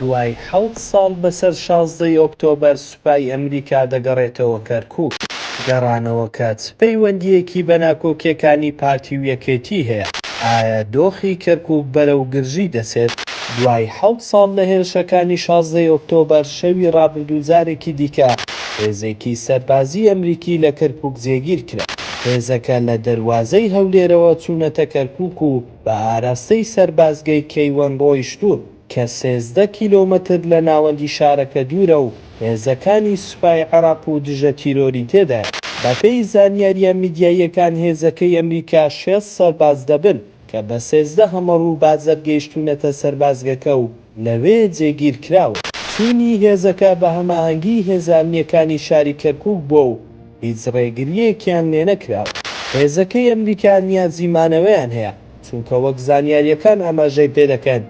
دوای 7 ساڵ بەسەر 16ی ئۆکتۆبەر سوپای ئەمریکا دەگەڕێتەوە کەرکووک. گەڕانەوە کات پەیوەندیەکی بە ناکۆکیەکانی پارتی و یەکێتی هەیە. ئایا دۆخی کەرکووک بەرەو گرژی دەچێت؟ دوای 7 ساڵ لە هێرشەکانی 16ی ئۆکتۆبەر شەوی ڕابردوو جارێکی دیکە هێزێکی سەربازی ئەمریکی لە کەرکووک جێگیر کرا. هێزەکە لە دەروازەی هەولێرەوە چوونەتە کەرکووک و بە ئاراستەی سەربازگەی کەیوەن ڕۆیشتوون کە 13 کیلۆمەتر لە ناوەندی شارەکە دوورە و هێزەکانی سوپای عێراق و دژە تیرۆری تێدایە. بەپێی زانیاریە میدیاییەکان هێزەکەی ئەمریکا 6 سەرباز دەبن کە بە 13 هەمەڕوو بازەر گەیشتوونەتە سەربازگەکە و لەوێ جێگیر کراوە. چوونی هێزەکە بە هەماهەنگی هێزانیەکانی شاری کەرکووک بووە و هیچ ڕێگریەکیان لێ نەکراوە. هێزەکەی ئەمریکا نیازی مانەوەیان هەیە چونکە وەک زانیاریەکان ئاماژەی پێدەکەن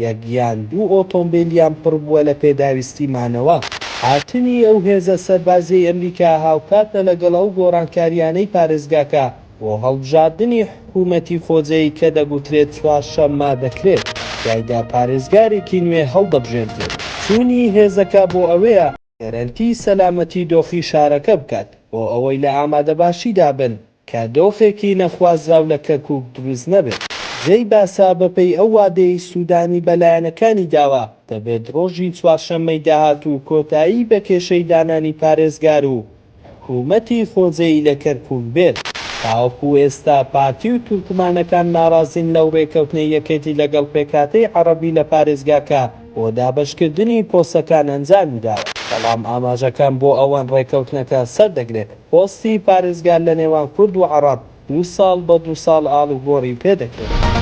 یەک یان دوو ئۆتۆمبیلیان پڕ بووە لە پێداویستی مانەوە. هاتنی ئەو هێزە سەربازیی ئەمریکا هاوکاتە لەگەڵ ئەو گۆڕانکاریانەی پارێزگاکە بۆ هەڵبژاردنی حکوومەتی خۆجەیی کە دەگوترێت چوارشەممە دەکرێت یادا پارێزگارێکی نوێ هەڵدەبژێردرێت. چوونی هێزەکە بۆ ئەوەیە گەرەنتی سەلامەتی دۆخی شارەکە بکات بۆ ئەوەی لە ئامادەباشیدا بن کە دۆخێکی نەخوازراو لە کەرکووک دروست نەبێت. جێی باسا بەپێی ئەو وادەی سوودانی بەلایەنەکانی داوە دەبێت ڕۆژی چوارشەممەی داهاتوو کۆتایی بە کێشەی دانانی پارێزگار و حکوومەتی خۆجەیی لە کەرکووک بێت. تاوەکو ئێستا پارتی و تورکمانەکان ناڕازین لەو ڕێکەوتنەی یەکێتی لەگەڵ پێکهاتەی عەرەبی لە پارێزگاکە بۆ دابەشکردنی پۆستەکان ئەنجامیداوە، بەڵام ئاماژەکان بۆ ئەوەن ڕێکەوتنەکە سەردەگرێت. پۆستی پارێزگار لە نێوان کورد و عەرەب 2 ساڵ بە 2 ساڵ ئاڵوگۆڕی پێدەکرێت.